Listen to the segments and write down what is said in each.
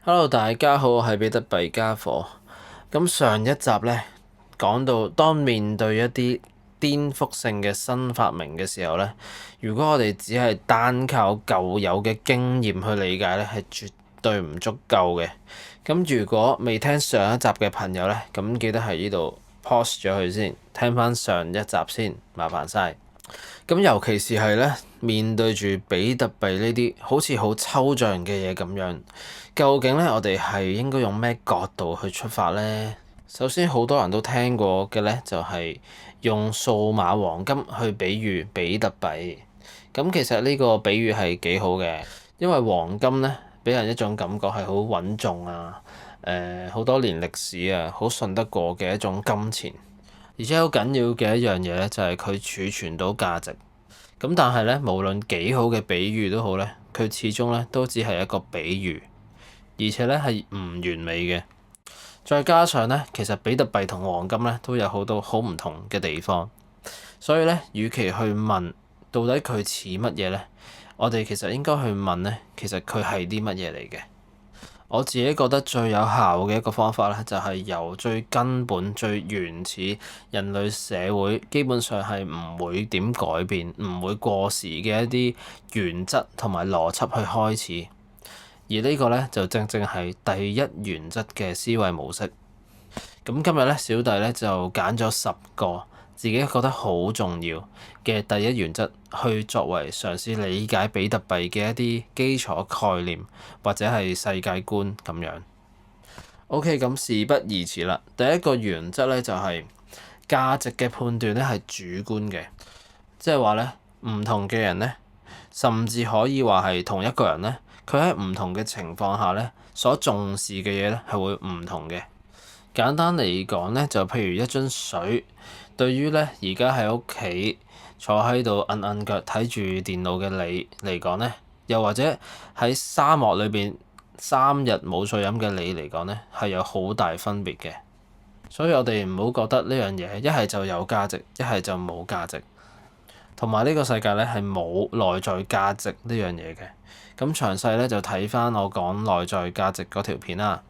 Hello，大家好，我係比特幣家伙。咁上一集呢，講到當面對一啲顛覆性嘅新發明嘅時候呢，如果我哋只係單靠舊有嘅經驗去理解呢，係絕對唔足夠嘅。咁如果未聽上一集嘅朋友呢，咁記得喺呢度 pause 咗佢先，聽翻上一集先，麻煩晒。咁尤其是係咧，面對住比特幣呢啲好似好抽象嘅嘢咁樣，究竟咧我哋係應該用咩角度去出發咧？首先好多人都聽過嘅咧，就係用數碼黃金去比喻比特幣。咁其實呢個比喻係幾好嘅，因為黃金咧俾人一種感覺係好穩重啊，好多年歷史啊，好信得過嘅一種金錢。而且好緊要嘅一樣嘢咧，就係佢儲存到價值。咁但係咧，無論幾好嘅比喻都好咧，佢始終咧都只係一個比喻，而且咧係唔完美嘅。再加上咧，其實比特幣同黃金咧都有好多好唔同嘅地方，所以咧，與其去問到底佢似乜嘢咧，我哋其實應該去問咧，其實佢係啲乜嘢嚟嘅。我自己覺得最有效嘅一個方法咧，就係由最根本、最原始人類社會基本上係唔會點改變、唔會過時嘅一啲原則同埋邏輯去開始。而呢個咧就正正係第一原則嘅思維模式。咁今日咧，小弟咧就揀咗10個自己覺得好重要嘅第一原則，去作為嘗試理解比特幣嘅一啲基礎概念或者係世界觀咁樣。OK，咁事不宜遲啦。第一個原則咧就係價值嘅判斷咧係主觀嘅，即係話咧唔同嘅人咧，甚至可以話係同一個人咧，佢喺唔同嘅情況下咧所重視嘅嘢咧係會唔同嘅。簡單嚟講咧，就譬如一樽水，對於咧而家喺屋企坐喺度揞揞腳睇住電腦嘅你嚟講咧，又或者喺沙漠裏邊3日冇水飲嘅你嚟講咧，係有好大分別嘅。所以我哋唔好覺得呢樣嘢一係就有價值，一係就冇價值。同埋呢個世界咧係冇內在價值呢樣嘢嘅。咁詳細咧就睇翻我講內在價值嗰條片啦。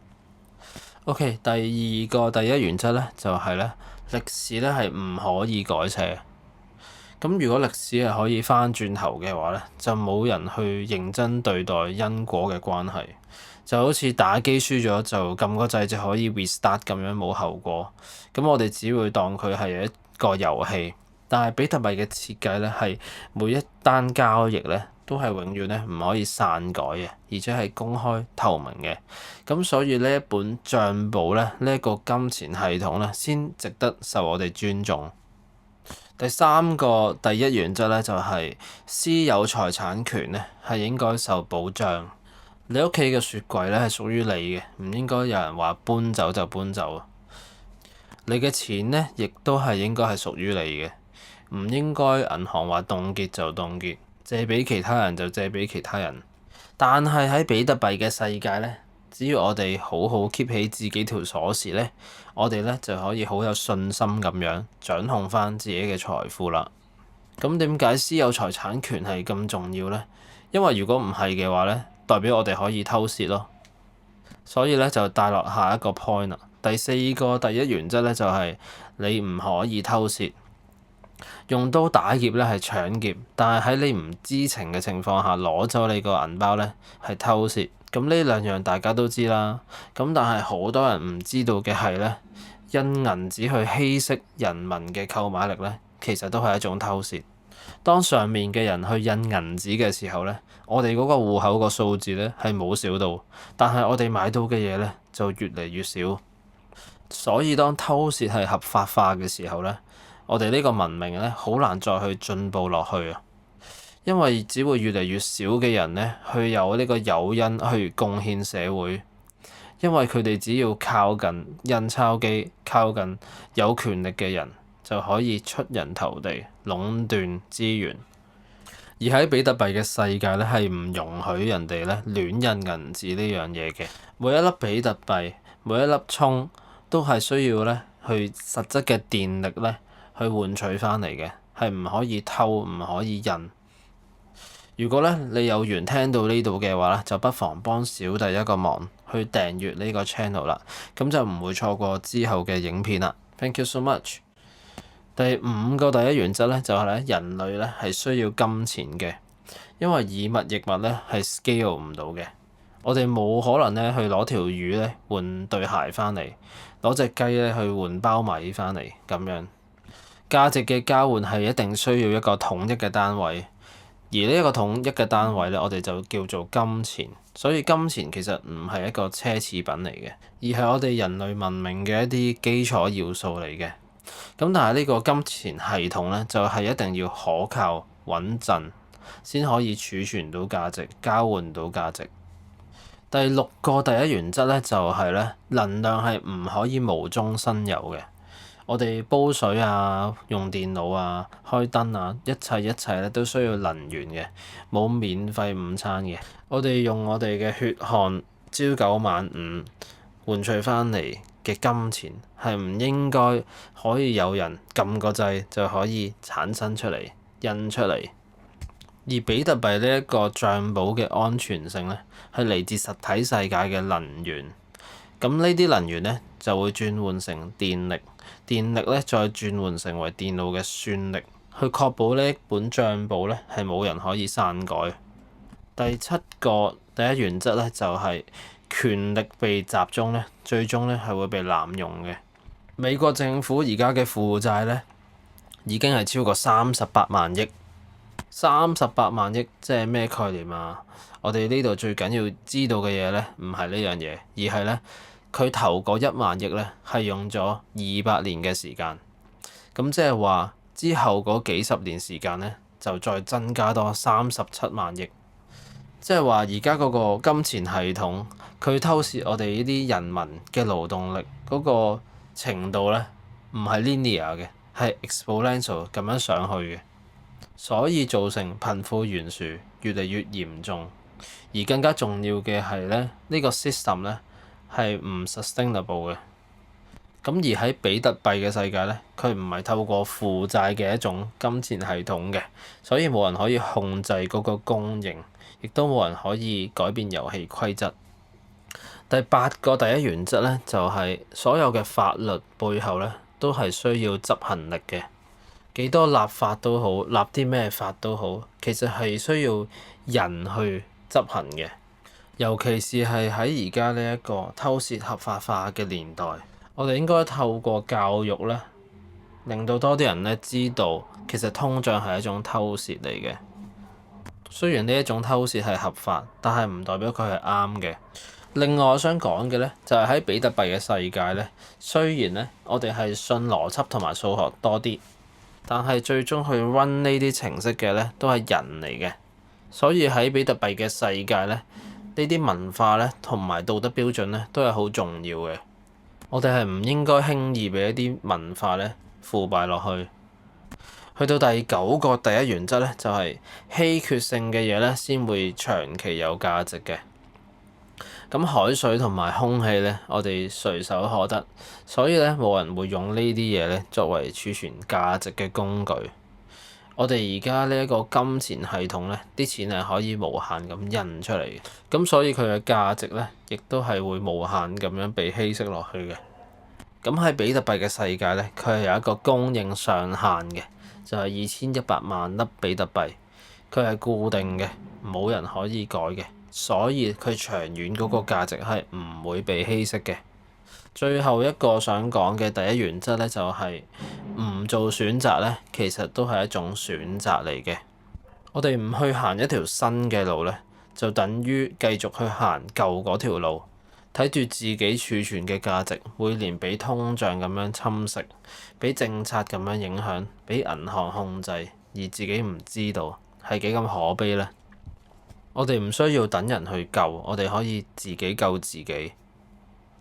OK，第二個第一原則咧就係咧，歷史咧係唔可以改寫。咁如果歷史係可以翻轉頭嘅話咧，就冇人去認真對待因果嘅關係，就好似打機輸咗就撳個掣就可以 restart 咁樣冇後果。咁我哋只會當佢係一個遊戲，但係比特幣嘅設計咧係每一單交易咧，都係永遠咧唔可以篡改嘅，而且係公開透明嘅。咁所以呢一本帳簿咧，呢一個金錢系統咧，先值得受我哋尊重。第三個第一原則咧，就係私有財產權咧係應該受保障。你屋企嘅雪櫃咧係屬於你嘅，唔應該有人話搬走就搬走。你嘅錢咧，亦都係應該係屬於你嘅，唔應該銀行話凍結就凍結。借俾其他人就借俾其他人，但係喺比特幣嘅世界咧，只要我哋好好 keep 起自己條鎖匙咧，我哋咧就可以好有信心咁樣掌控翻自己嘅財富啦。咁點解私有財產權係咁重要咧？因為如果唔係嘅話咧，代表我哋可以偷竊咯。所以咧就帶落下一個 point 啦。第四個第一原則咧就係你唔可以偷竊。用刀打劫咧係搶劫，但係喺你唔知情嘅情況下攞走你個銀包咧係偷竊。咁呢兩樣大家都知啦。咁但係好多人唔知道嘅係咧，印銀紙去稀釋人民嘅購買力咧，其實都係一種偷竊。當上面嘅人去印銀紙嘅時候咧，我哋嗰個戶口個數字咧係冇少到，但係我哋買到嘅嘢咧就越嚟越少。所以當偷竊係合法化嘅時候咧，我哋呢個文明咧，好難再去進步落去啊！因為只會越嚟越少嘅人咧，去有呢個誘因去貢獻社會，因為佢哋只要靠近印鈔機，靠近有權力嘅人，就可以出人頭地，壟斷資源。而喺比特幣嘅世界咧，係唔容許人哋咧亂印銀紙呢樣嘢嘅。每一粒比特幣，每一粒聰都係需要咧去實質嘅電力咧，去換取翻嚟嘅，係唔可以偷，唔可以印。如果咧你有緣聽到呢度嘅話咧，就不妨幫小弟一個忙，去訂閱呢個 channel 啦，咁就唔會錯過之後嘅影片啦。Thank you so much。第五個第一原則咧就係咧，人類咧係需要金錢嘅，因為以物易物咧係 scale 唔到嘅。我哋冇可能咧去攞條魚咧換對鞋翻嚟，攞隻雞咧去換包米翻嚟咁樣。價值嘅交換係一定需要一個統一嘅單位，而呢一個統一嘅單位咧，我哋就叫做金錢。所以金錢其實唔係一個奢侈品嚟嘅，而係我哋人類文明嘅一啲基礎要素嚟嘅。咁但係呢個金錢系統咧，就係一定要可靠穩陣，先可以儲存到價值，交換到價值。第六個第一原則咧，就係咧，能量係唔可以無中生有嘅。我哋煲水啊、用電腦啊、開燈啊，一切咧都需要能源嘅，冇免費午餐嘅。我哋用我哋嘅血汗朝九晚五換取翻嚟嘅金錢，係唔應該可以有人撳個掣就可以產生出嚟、印出嚟。而比特幣呢一個帳簿嘅安全性咧，係嚟自實體世界嘅能源。咁呢啲能源咧就會轉換成電力，電力咧再轉換成為電腦嘅算力，去確保呢一本帳簿咧係冇人可以篡改。第七個第一原則咧就係權力被集中咧，最終咧係會被濫用嘅。美國政府而家嘅負債咧已經係超過38萬億。38萬億即係咩概念啊？我哋呢度最緊要知道嘅嘢咧，唔係呢樣嘢，而係咧佢頭嗰1萬億咧係用咗200年嘅時間。咁即係話之後嗰幾十年時間咧，就再增加多37萬億。即係話而家嗰個金錢系統，佢偷竊我哋呢啲人民嘅勞動力嗰個程度咧，唔係 linear 嘅，係 exponential 咁樣上去嘅。所以造成貧富懸殊越嚟越嚴重，而更加重要嘅係咧，呢個 system 咧係唔 sustainable 嘅。咁而喺比特幣嘅世界咧，佢唔係透過負債嘅一種金錢系統嘅，所以冇人可以控制嗰個供應，亦都冇人可以改變遊戲規則。第八個第一原則咧，就係所有嘅法律背後咧都係需要執行力嘅。幾多立法都好，立啲咩法都好，其實係需要人去執行嘅。尤其是係喺而家呢一個偷竊合法化嘅年代，我哋應該透過教育咧，令到多啲人咧知道，其實通脹係一種偷竊嚟嘅。雖然呢一種偷竊係合法，但係唔代表佢係啱嘅。另外我想講嘅咧，就係喺比特幣嘅世界咧，雖然咧我哋係信邏輯同埋數學多啲，但係最終去 run 呢啲程式嘅咧都係人嚟嘅，所以喺比特幣嘅世界咧，呢啲文化咧同埋道德標準咧都係好重要嘅。我哋係唔應該輕易俾一啲文化咧腐敗落去。去到第九個第一原則咧，就係稀缺性嘅嘢咧先會長期有價值嘅。咁海水同埋空氣咧，我哋隨手可得，所以咧冇人會用呢啲嘢咧作為儲存價值嘅工具。我哋而家呢一個金錢系統咧，啲錢係可以無限咁印出嚟嘅，咁所以佢嘅價值咧，亦都係會無限咁樣被稀釋落去嘅。咁喺比特幣嘅世界咧，佢係有一個供應上限嘅，就係2100萬粒比特幣，佢係固定嘅，冇人可以改嘅。所以佢長遠嗰個價值係唔會被稀釋嘅。最後一個想講嘅第一原則咧，就係唔做選擇咧，其實都係一種選擇嚟嘅。我哋唔去行一條新嘅路咧，就等於繼續去行舊嗰條路，睇住自己儲存嘅價值每年俾通脹咁樣侵蝕，俾政策咁樣影響，俾銀行控制，而自己唔知道，係幾咁可悲咧？我哋唔需要等人去救，我哋可以自己救自己。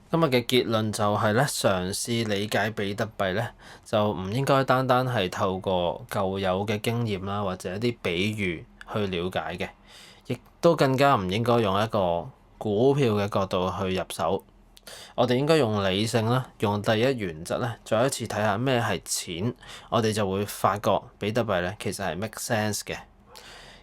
今日嘅結論就係咧，嘗試理解比特幣咧，就唔應該單單係透過舊有嘅經驗啦，或者一啲比喻去了解嘅，亦都更加唔應該用一個股票嘅角度去入手。我哋應該用理性啦，用第一原則咧，再一次睇下咩係錢，我哋就會發覺比特幣咧其實係 make sense 嘅。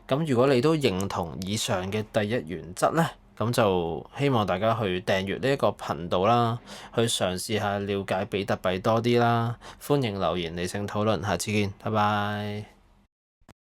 咁如果你都認同以上嘅第一原則咧，咁就希望大家去訂閱呢一個頻道啦，去嘗試下了解比特幣多啲啦。歡迎留言理性討論，下次見，拜拜。